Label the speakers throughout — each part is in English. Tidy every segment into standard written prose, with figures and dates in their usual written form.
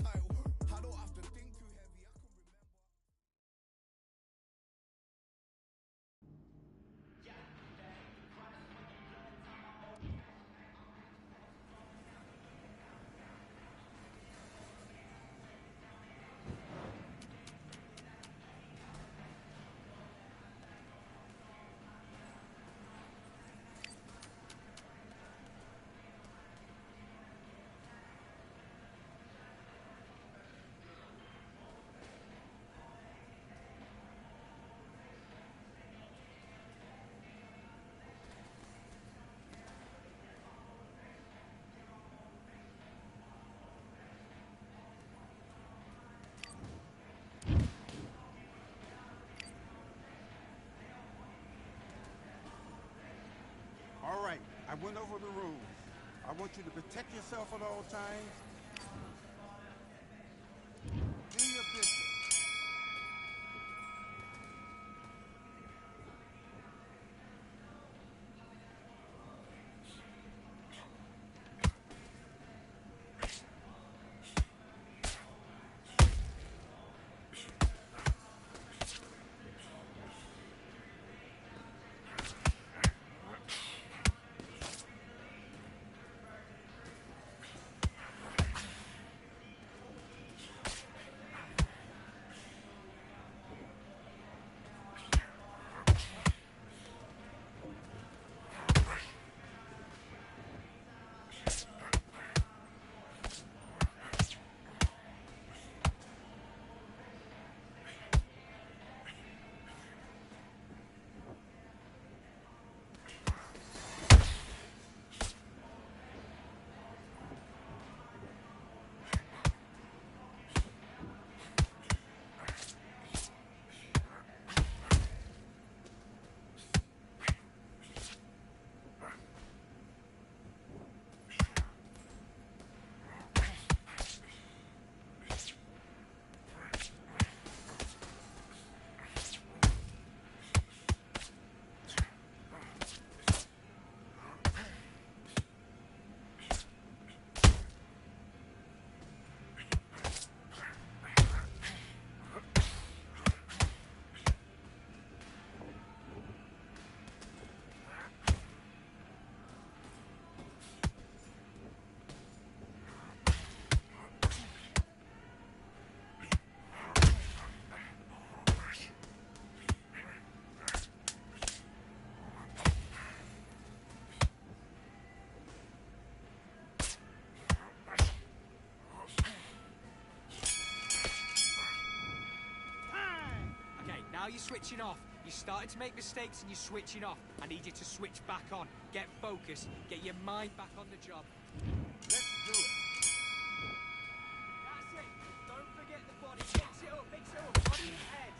Speaker 1: title. I don't have to think too heavy, I can remember.
Speaker 2: All right, I went over the rules. I want you to protect yourself at all times. Do your business.
Speaker 3: Now you're switching off. You're starting to make mistakes and you're switching off. I need you to switch back on. Get focused. Get your mind back on the job.
Speaker 2: Let's do it.
Speaker 3: That's it. Don't forget the body. Mix it up. Mix it up. Body and head.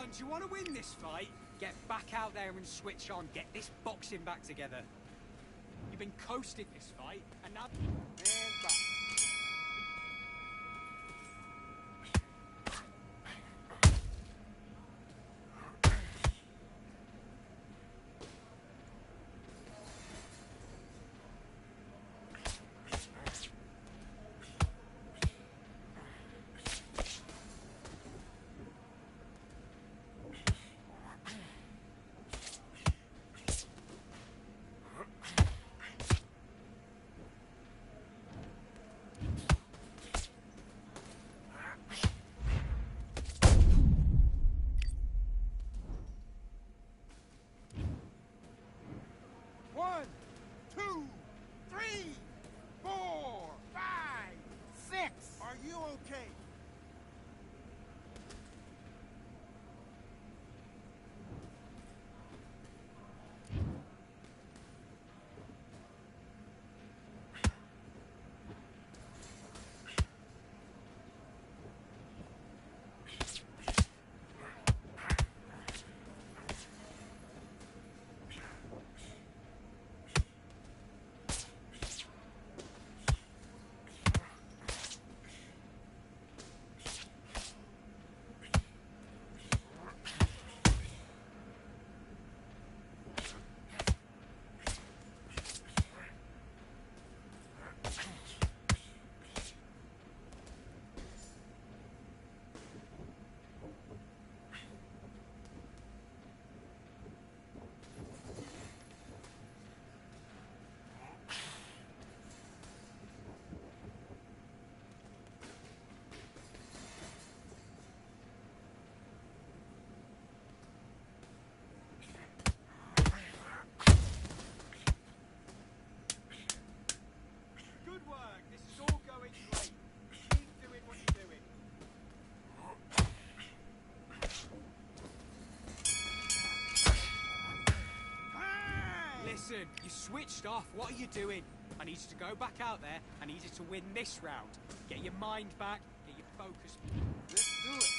Speaker 3: on, do you want to win this fight? Get back out there and switch on. Get this boxing back together. You've been coasting this fight, and now...
Speaker 2: And back. One, two, three, 4, 5, 6. Are you okay?
Speaker 3: Good work. This is all going great. Keep doing what you're doing. Listen, you switched off. What are you doing? I need you to go back out there. I need you to win this round. Get your mind back. Get your focus.
Speaker 2: Let's do it.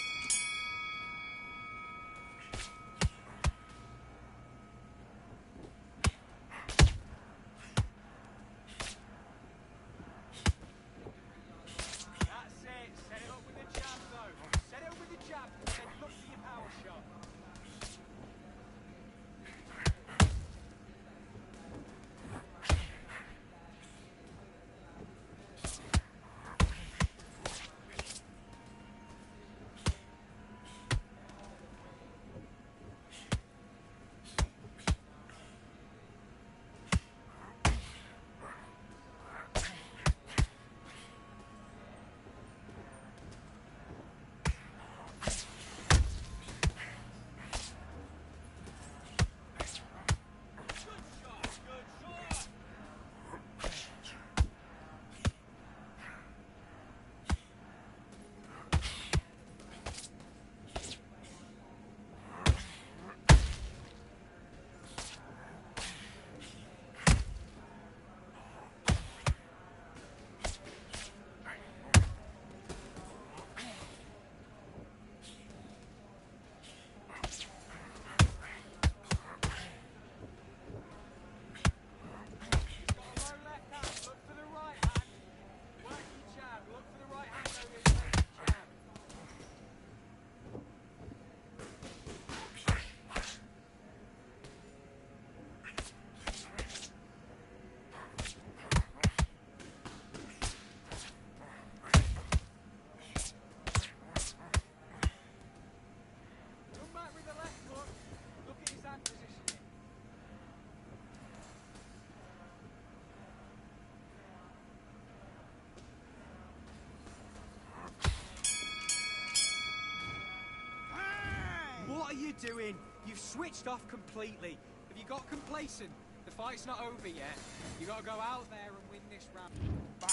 Speaker 3: That's it. Set it up with a jab, though. Set it up with a jab. Then look for your power shot. What are you doing? You've switched off completely. Have you got complacent? The fight's not over yet. You got to go out there and win this round.
Speaker 2: Back.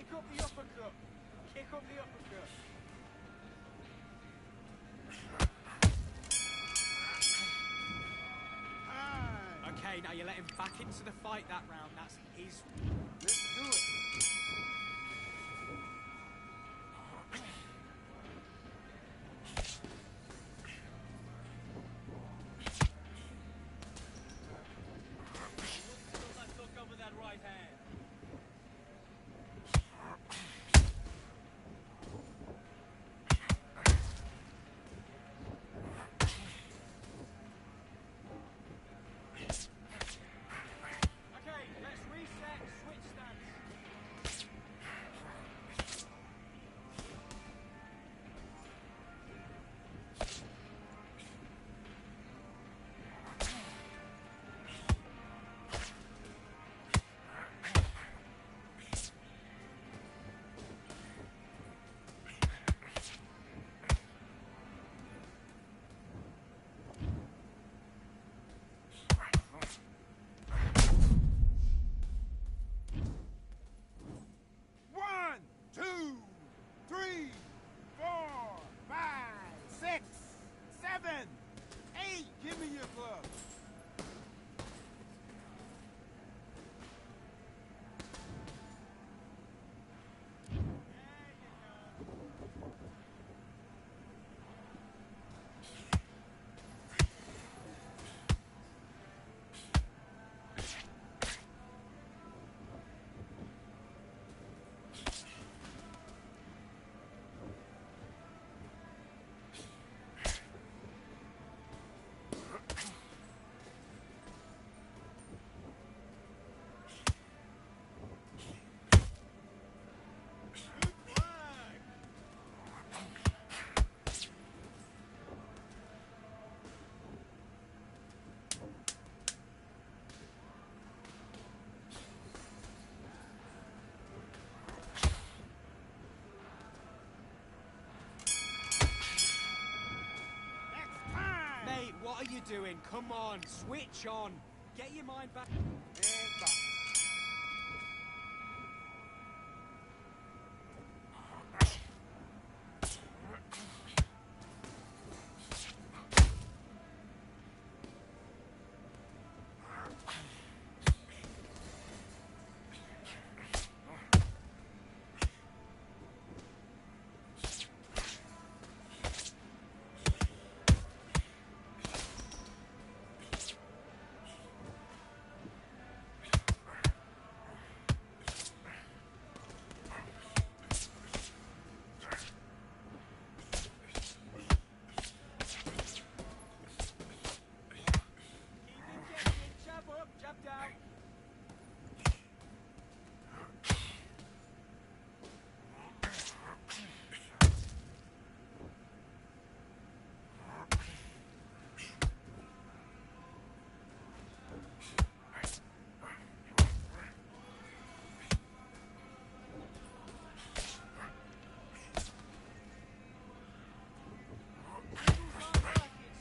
Speaker 3: Kick up the uppercut. Kick up the uppercut. Okay, now you let him back into the fight that round. That's his.
Speaker 2: Let's do it.
Speaker 3: Let's look over that right hand. Okay, let's reset, switch stance.
Speaker 2: One, two, three, 4, 5, 6, 7, 8. Give me your glove. Next time.
Speaker 3: Mate, what are you doing? Come on, switch on. Get your mind back.
Speaker 2: And box.
Speaker 3: Keep engaging. Jab up, jab down.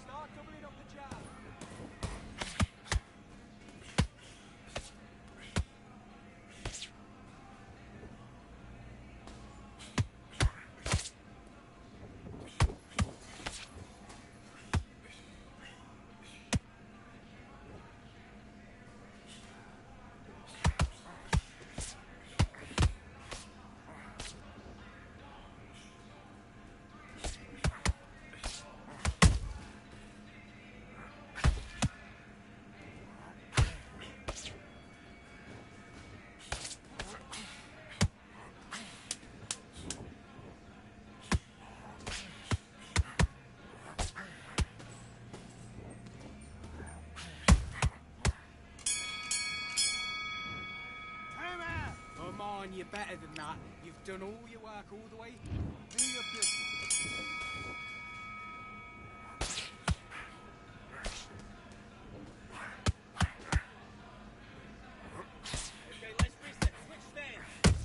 Speaker 3: Start doubling up the jab.
Speaker 2: Time out.
Speaker 3: Come on, you're better than that. You've done all your work all the way.
Speaker 2: Do your business.
Speaker 3: Okay, let's reset, switch stance.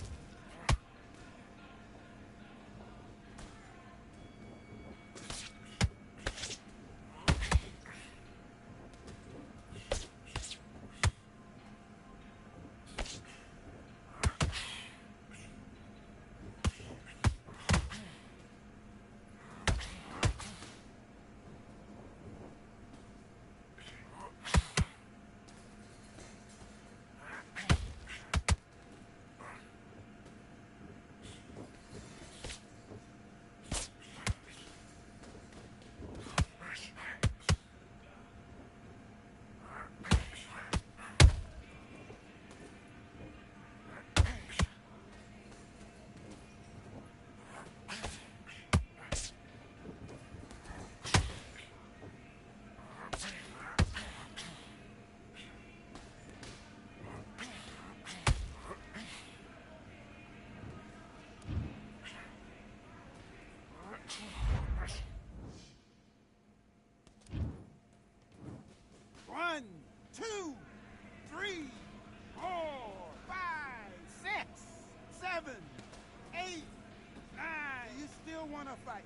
Speaker 2: want to fight.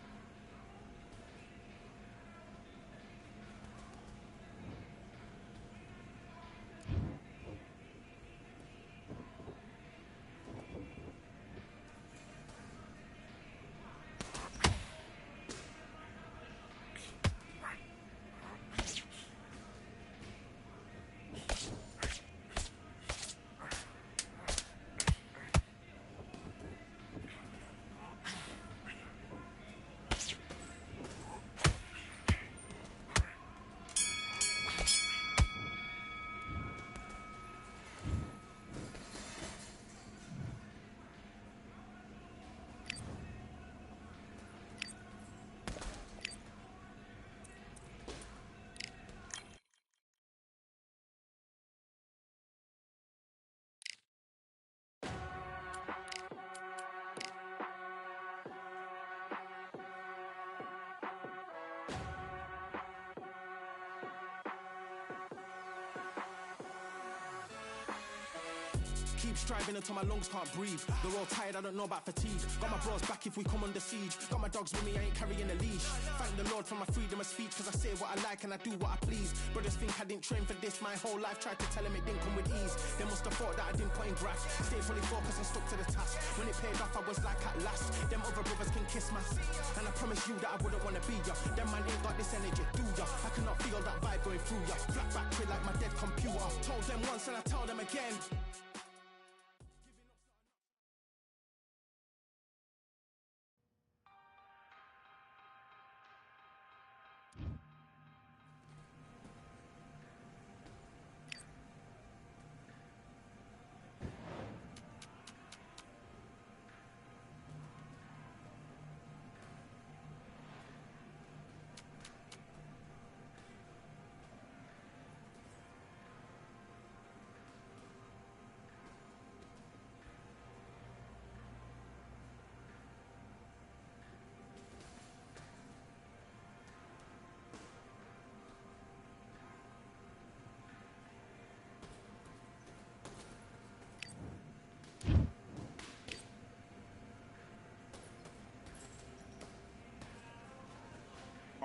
Speaker 4: Keep striving until my lungs can't breathe. They're all tired, I don't know about fatigue. Got my bros back if we come under siege. Got my dogs with me, I ain't carrying a leash. Thank the Lord for my freedom of speech, cause I say what I like and I do what I please. Brothers think I didn't train for this my whole life. Tried to tell them it didn't come with ease. They must have thought that I didn't put in graft. Stayed fully focused and stuck to the task. When it paid off, I was like at last. Them other brothers can kiss my ass. And I promise you that I wouldn't wanna be ya. Them man ain't got this energy, do ya? I cannot feel that vibe going through ya. Flat back kid like my dead computer. Told them once and I tell them again.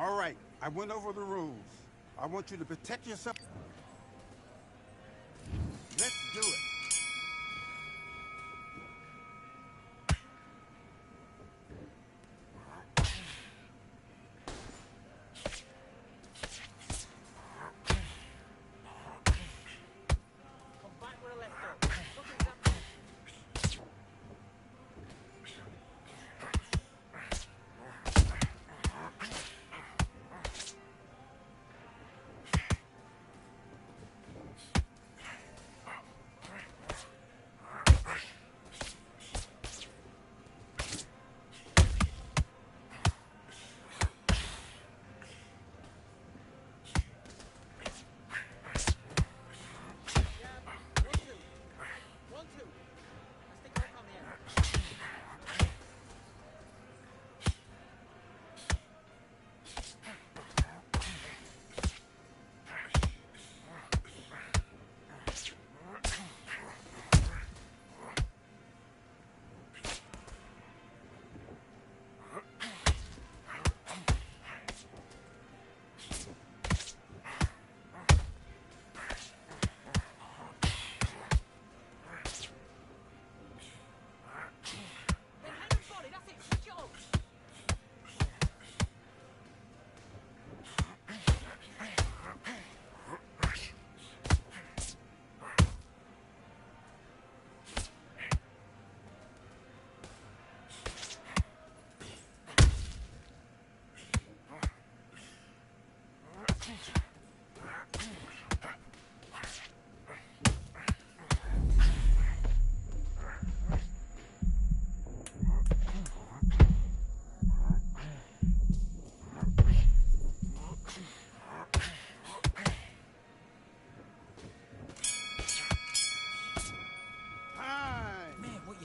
Speaker 2: All right, I went over the rules. I want you to protect yourself. Let's do it.
Speaker 3: Come back where I left off. Look at that.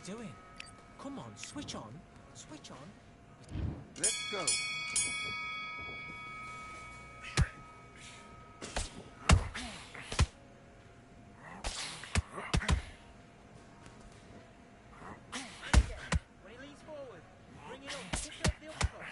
Speaker 5: doing? Come on, switch on. Switch on.
Speaker 2: Let's go.
Speaker 3: When he leans forward, bring it up, pick up the uppercut.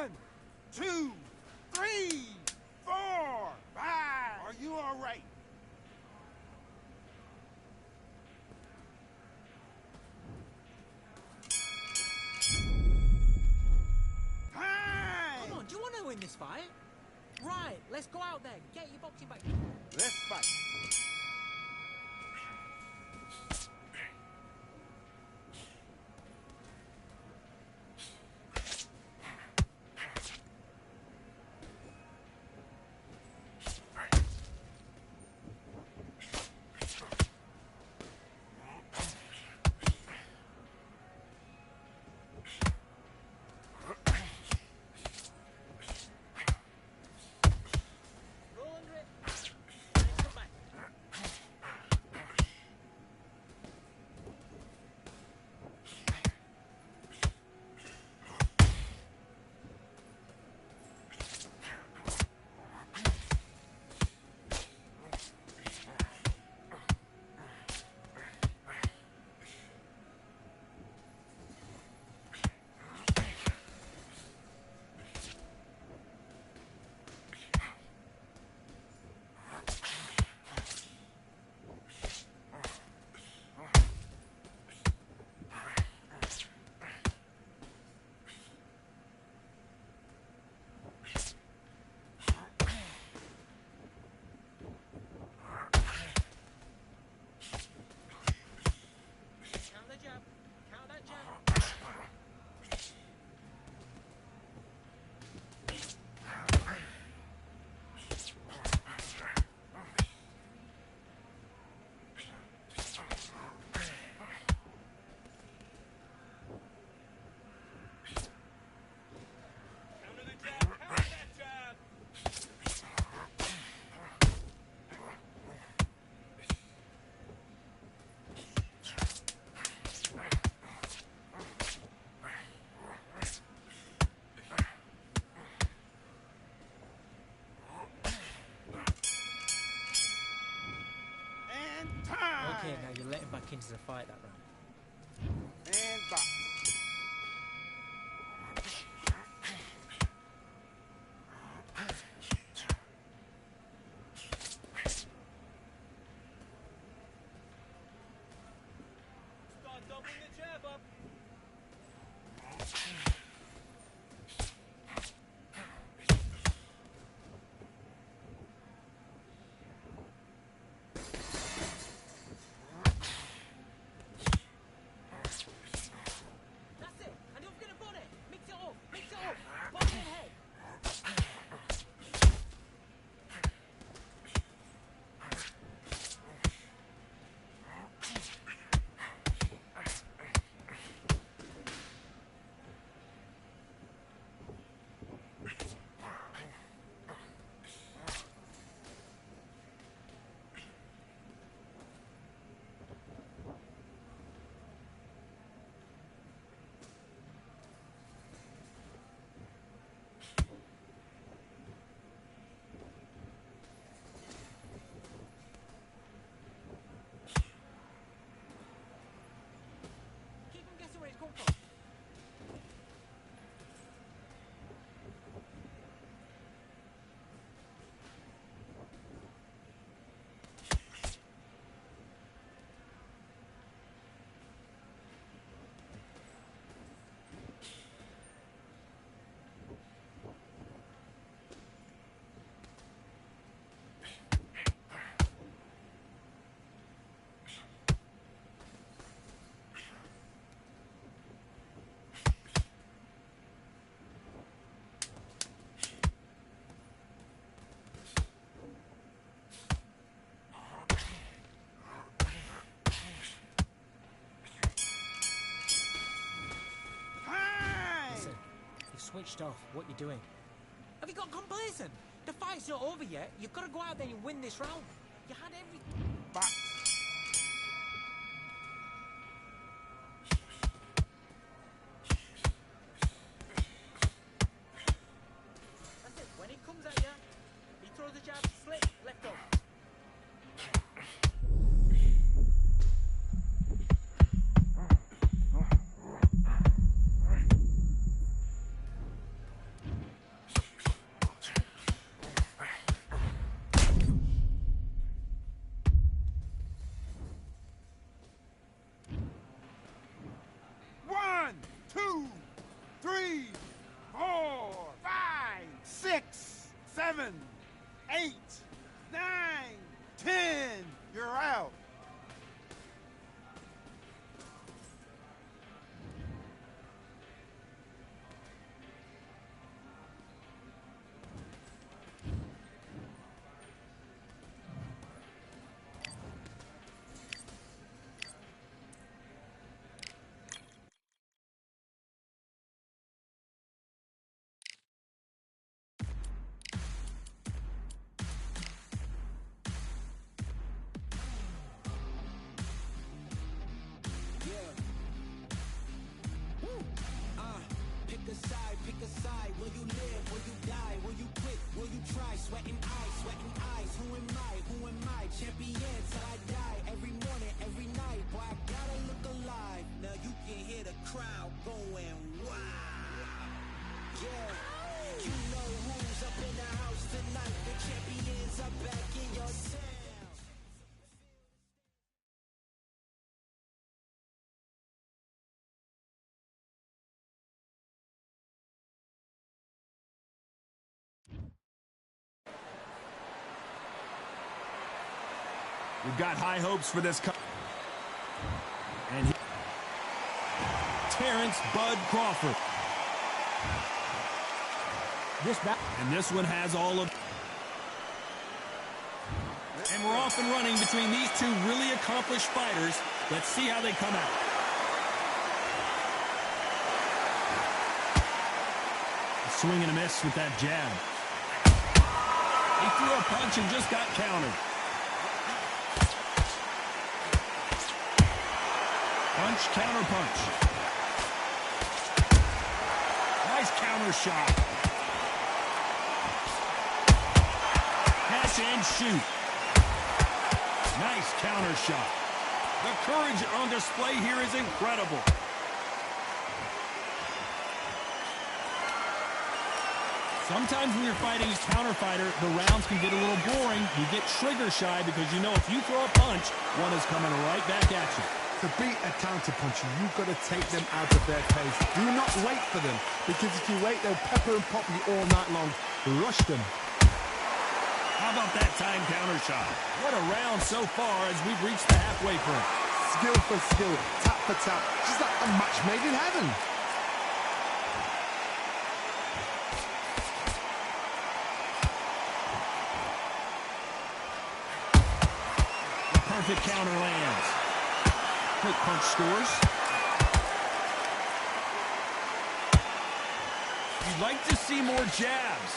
Speaker 2: 1, 2, 3, 4, 5. Are you all right? Time!
Speaker 5: Come on, do you want to win this fight? Right, let's go out there. Get your boxing back.
Speaker 2: Let's fight.
Speaker 5: Roll under it. And come back. Count the jab. Count that jab. Counter the jab. Counter that jab.
Speaker 2: And time!
Speaker 5: Okay, now you're letting back into the fight that round.
Speaker 2: And box.
Speaker 3: Start doubling the jab up.
Speaker 5: That's it. And don't forget a bonnet. Mix it up. Mix it up. Body and head. Keep him guessing where he's come from.
Speaker 2: Time!
Speaker 5: Listen, you've switched off. What you doing? Have you got complacent? The fight's not over yet. You've got to go out there and win this round. You had every...
Speaker 2: Box.
Speaker 5: That's it. When he comes at you, he throws a jab, slip, left up.
Speaker 6: We've got high hopes for this. And Terrence Bud Crawford. And this one has all of. And we're off and running between these two really accomplished fighters. Let's see how they come out. A swing and a miss with that jab. He threw a punch and just got countered. Punch, counter punch. Nice counter shot. Catch and shoot. Nice counter shot. The courage on display here is incredible. Sometimes when you're fighting a counter fighter, the rounds can get a little boring. You get trigger shy because you know if you throw a punch, one is coming right back at you.
Speaker 1: To beat a counter-puncher, you've got to take them out of their pace. Do not wait for them, because if you wait, they'll pepper and pop you all night long. Rush them.
Speaker 6: How about that time counter shot? What a round so far as we've reached the halfway point.
Speaker 1: Skill for skill, tap for tap, just like a match made in heaven.
Speaker 6: The perfect counter lands. Quick punch scores. You'd like to see more jabs.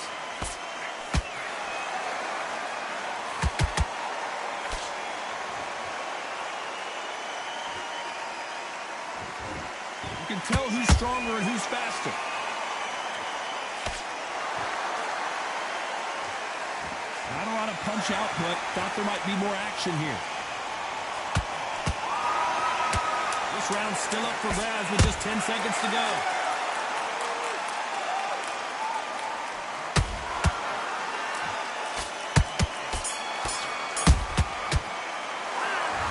Speaker 6: You can tell who's stronger and who's faster. Not a lot of punch output. Thought there might be more action here. This round's still up for grabs with just 10 seconds to go.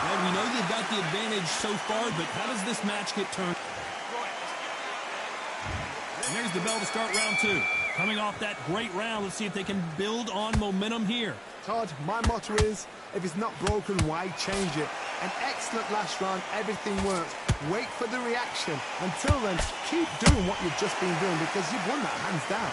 Speaker 6: Well, we know they've got the advantage so far, but how does this match get turned? And there's the bell to start round two. Coming off that great round, let's see if they can build on momentum here.
Speaker 1: Todd, my motto is, if it's not broken, why change it? An excellent last round, everything works. Wait for the reaction. Until then, keep doing what you've just been doing because you've won that hands down.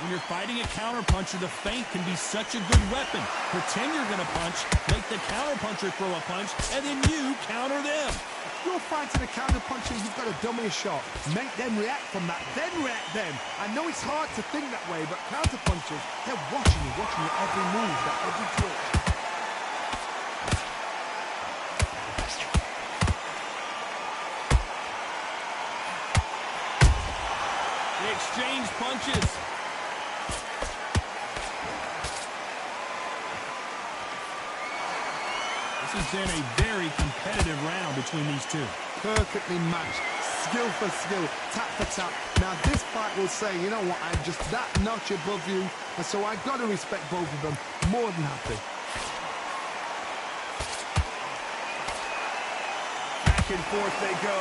Speaker 6: When you're fighting a counterpuncher, the feint can be such a good weapon. Pretend you're going to punch, make the counterpuncher throw a punch, and then you counter them.
Speaker 1: If you're fighting a counterpuncher, you've got to dummy a shot. Make them react from that, then react them. I know it's hard to think that way, but counterpunchers, they're watching you every move, every twitch.
Speaker 6: They exchange punches. This has been a very competitive round between these two.
Speaker 1: Perfectly matched, skill for skill, tap for tap. Now this fight will say, you know what, I'm just that notch above you, and so I've got to respect both of them. More than happy.
Speaker 6: Back and forth they go.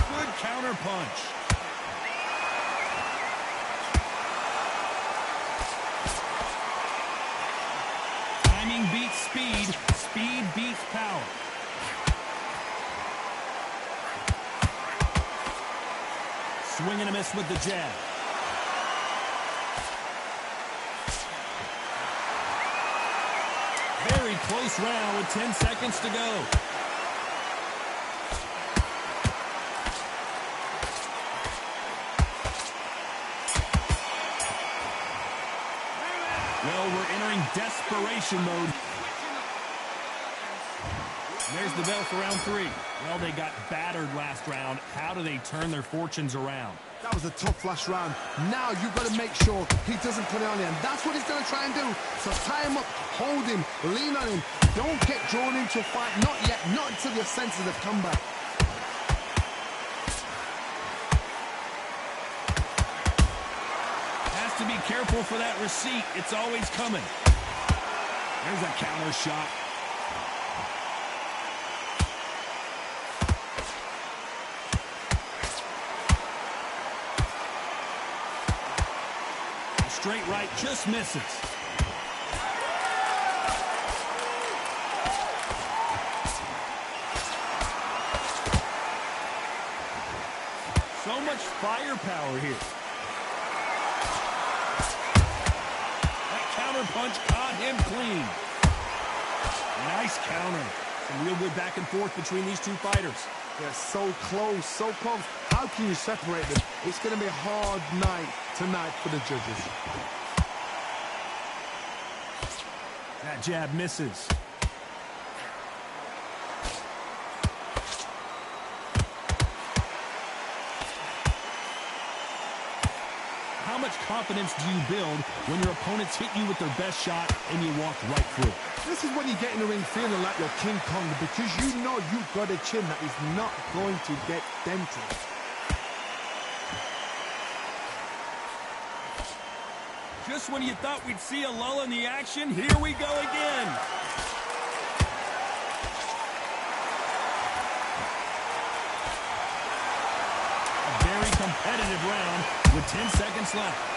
Speaker 6: Good counter punch. Timing beats speed. Speed beats power. Swing and a miss with the jab. Very close round with 10 seconds to go. Well, we're entering desperation mode. And there's the bell for round three. Well, they got battered last round. How do they turn their fortunes around?
Speaker 1: That was a tough last round. Now you've got to make sure he doesn't put it on you, and that's what he's going to try and do. So tie him up, hold him, lean on him. Don't get drawn into a fight. Not yet. Not until your senses have come back.
Speaker 6: Has to be careful for that receipt. It's always coming. There's a counter shot. straight right, just misses. So much firepower here. That counter punch caught him clean. Nice counter. Some real good back and forth between these two fighters.
Speaker 1: They're so close, so close. How can you separate them? It's going to be a hard night tonight for the judges.
Speaker 6: That jab misses. How much confidence do you build when your opponents hit you with their best shot and you walk right through?
Speaker 1: This is when you get in the ring feeling like you're King Kong, because you know you've got a chin that is not going to get dented.
Speaker 6: Just when you thought we'd see a lull in the action, here we go again. A very competitive round with 10 seconds left.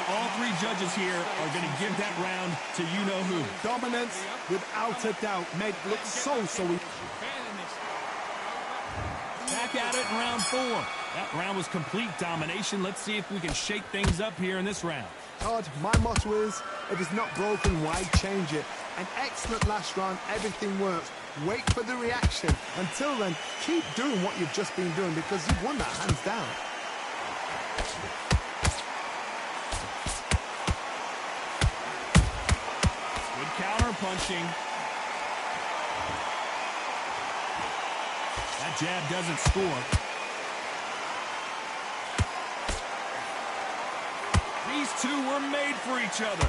Speaker 6: All three judges here are going to give that round to you-know-who.
Speaker 1: Dominance, without a doubt, made it look so easy.
Speaker 6: Back at it in round 4. That round was complete domination. Let's see if we can shake things up here in this round.
Speaker 1: Todd, my motto is, if it's not broken, why change it? An excellent last round, everything works. Wait for the reaction. Until then, keep doing what you've just been doing, because you've won that hands down.
Speaker 6: Counter punching. That jab doesn't score. These two were made for each other.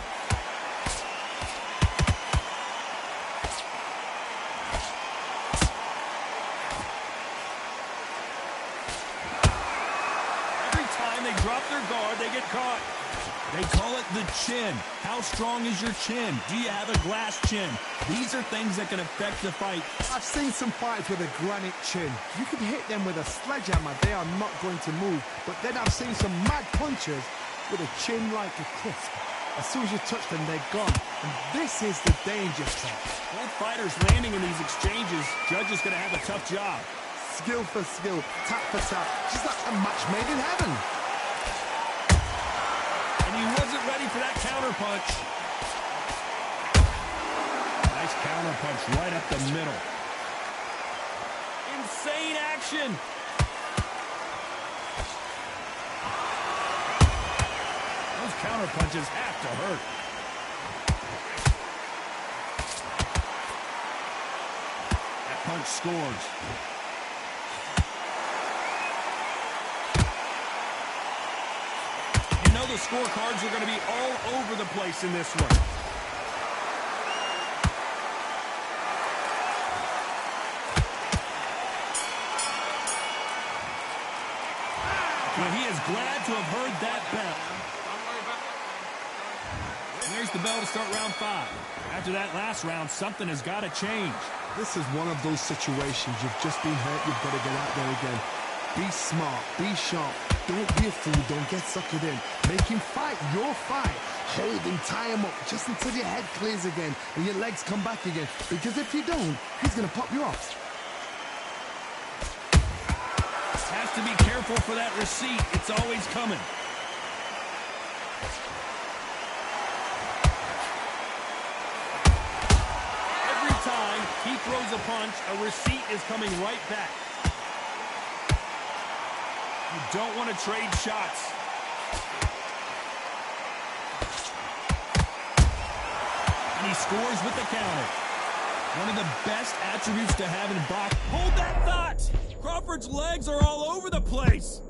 Speaker 6: Every time they drop their guard, they get caught. They call it the chin. How strong is your chin? Do you have a glass chin? These are things that can affect the fight.
Speaker 1: I've seen some fights with a granite chin. You can hit them with a sledgehammer, they are not going to move. But then I've seen some mad punchers with a chin like a crisp. As soon as you touch them, they're gone. And this is the danger spot.
Speaker 6: Both fighters landing in these exchanges. Judge is going to have a tough job.
Speaker 1: Skill for skill, tap for tap. Just like a match made in heaven.
Speaker 6: He wasn't ready for that counter punch. Nice counter punch right up the middle. Insane action. Those counter punches have to hurt. That punch scores. The scorecards are going to be all over the place in this one. But he is glad to have heard that bell. There's the bell to start round 5. After that last round, something has got to change.
Speaker 1: This is one of those situations. You've just been hurt. You've got to get out there again. Be smart. Be sharp. Don't be a fool. Don't get suckered in. Make him fight your fight. Hold him, tie him up, just until your head clears again and your legs come back again. Because if you don't, he's going to pop you off.
Speaker 6: Has to be careful for that receipt. It's always coming. Every time he throws a punch, a receipt is coming right back. You don't want to trade shots. And he scores with the counter. One of the best attributes to have in boxing. Hold that thought! Crawford's legs are all over the place.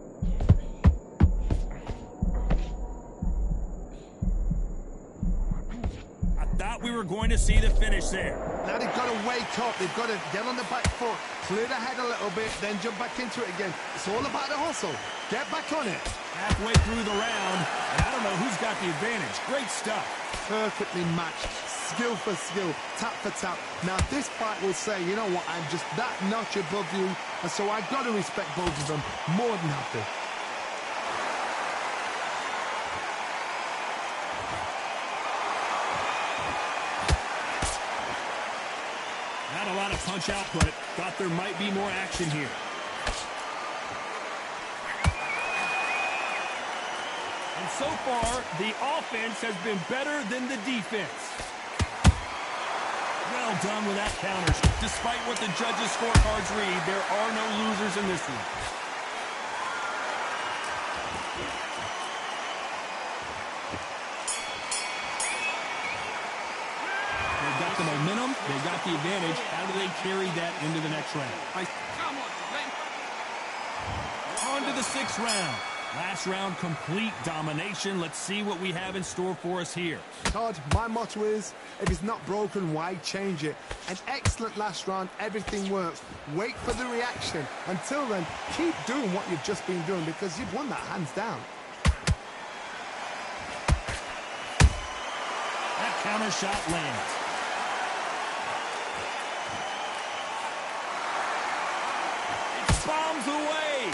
Speaker 6: I thought we were going to see the finish there.
Speaker 1: Now they've got to wake up. They've got to get on the back foot, clear the head a little bit, then jump back into it again. It's all about the hustle. Get back on it.
Speaker 6: Halfway through the round, and I don't know who's got the advantage. Great stuff.
Speaker 1: Perfectly matched. skill for skill, tap for tap. Now this fight will say, you know what, I'm just that notch above you, and so I've got to respect both of them more than happy.
Speaker 6: Not a lot of punch output. Thought there might be more action here. And so far, the offense has been better than the defense. Well done with that counter. Despite what the judges' scorecards read, there are no losers in this one. They've got the momentum. They've got the advantage. How do they carry that into the next round?
Speaker 3: Come on, Glenn.
Speaker 6: On to the 6th round. Last round, complete domination. Let's see what we have in store for us here.
Speaker 1: Todd, my motto is, if it's not broken, why change it? An excellent last round, everything works. Wait for the reaction. Until then, keep doing what you've just been doing because you've won that hands down.
Speaker 6: That counter shot lands. It bombs away.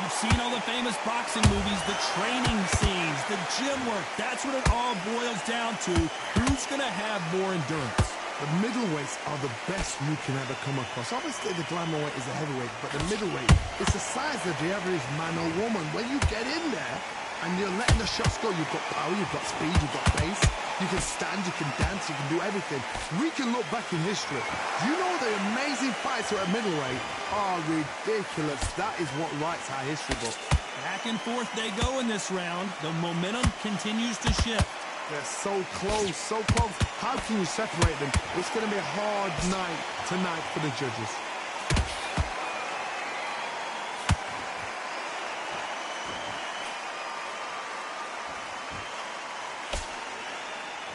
Speaker 6: You've seen all the famous boxing movies, the training scenes, the gym work. That's what it all boils down to. Who's going to have more endurance?
Speaker 1: The middleweights are the best you can ever come across. Obviously, the glamour weight is a heavyweight, but the middleweight is the size of the average man or woman. When you get in there and you're letting the shots go, you've got power, you've got speed, you've got pace. You can stand, you can dance, you can do everything. We can look back in history. You know the amazing fights at middleweight are ridiculous. That is what writes our history book.
Speaker 6: Back and forth they go in this round. The momentum continues to shift.
Speaker 1: They're so close, so close. How can you separate them? It's going to be a hard night tonight for the judges.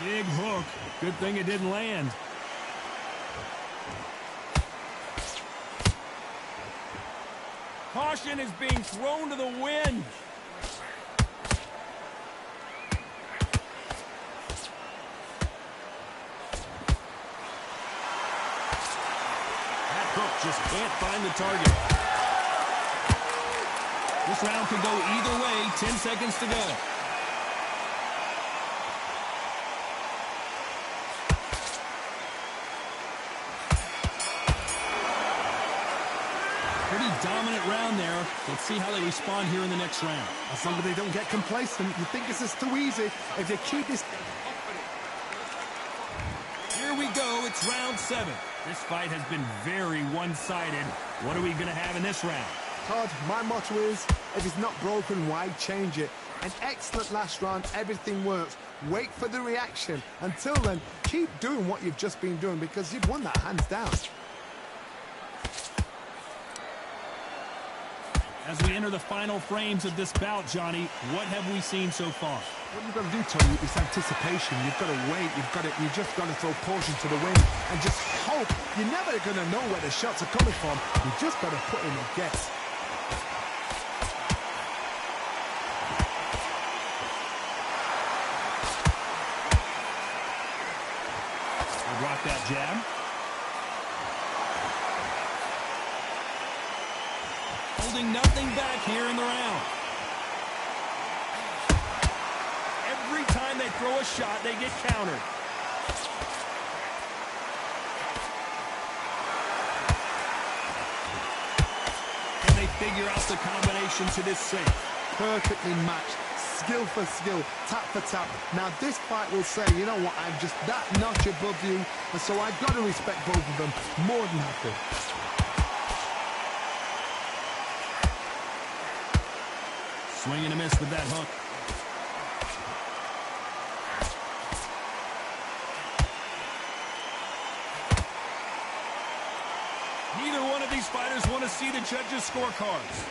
Speaker 6: Big hook. Good thing it didn't land. Caution is being thrown to the wind. That hook just can't find the target. This round could go either way. 10 seconds to go. Dominant round there. Let's see how they respond here in the next round.
Speaker 1: As long as they don't get complacent, you think this is too easy. If they keep this...
Speaker 6: Here we go. It's round 7. This fight has been very one-sided. What are we going to have in this round?
Speaker 1: Todd, my motto is, if it's not broken, why change it? An excellent last round, everything works. Wait for the reaction. Until then, keep doing what you've just been doing because you've won that hands down.
Speaker 6: As we enter the final frames of this bout, Johnny, what have we seen so far?
Speaker 1: What you've got to do, Tony, is anticipation. You've got to wait. You just got to throw caution to the wind and just hope. You're never going to know where the shots are coming from. You just got to put in a guess.
Speaker 6: Block that jab. Holding nothing back here in the round. Every time they throw a shot, they get countered. Can they figure out the combination to this safe?
Speaker 1: Perfectly matched. Skill for skill, tap for tap. Now this fight will say, you know what, I'm just that notch above you, and so I've got to respect both of them more than happy.
Speaker 6: Swing and a miss with that hook. Neither one of these fighters want to see the judges' scorecards.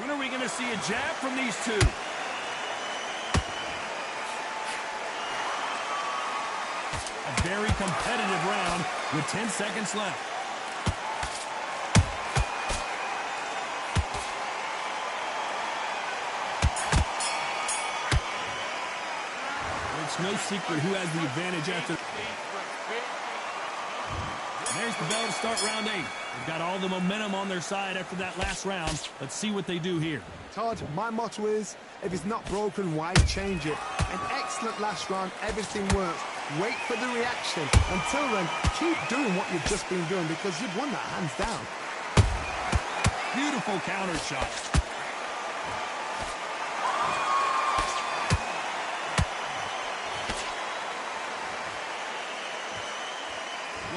Speaker 6: When are we going to see a jab from these two? A very competitive round with 10 seconds left. It's no secret who has the advantage after. There's the bell to start round 8. They've got all the momentum on their side after that last round. Let's see what they do here.
Speaker 1: Todd, my motto is, if it's not broken, why change it? An excellent last round, everything works. Wait for the reaction. Until then, keep doing what you've just been doing because you've won that hands down.
Speaker 6: Beautiful counter shot.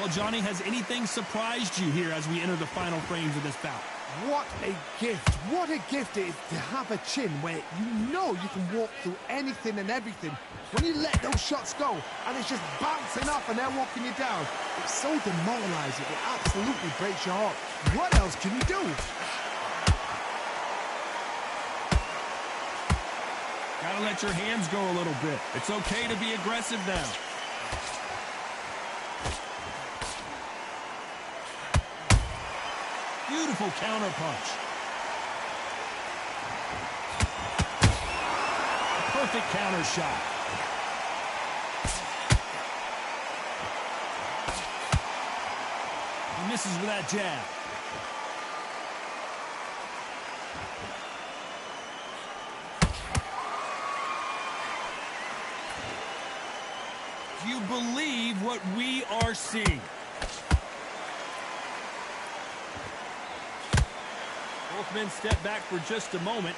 Speaker 6: Well, Johnny, has anything surprised you here as we enter the final frames of this bout?
Speaker 1: What a gift. What a gift it is to have a chin where you know you can walk through anything and everything. When you let those shots go and it's just bouncing up and they're walking you down, it's so demoralizing. It absolutely breaks your heart. What else can you do?
Speaker 6: Gotta let your hands go a little bit. It's okay to be aggressive now. Beautiful counter punch. Perfect counter shot. He misses with that jab. Do you believe what we are seeing? Both men step back for just a moment.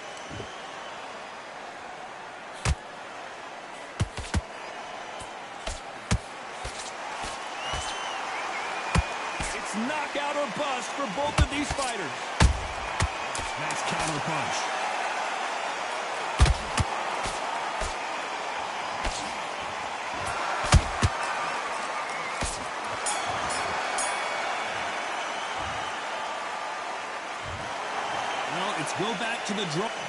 Speaker 6: It's knockout or bust for both of these fighters. Nice counter punch. Go back to the draw.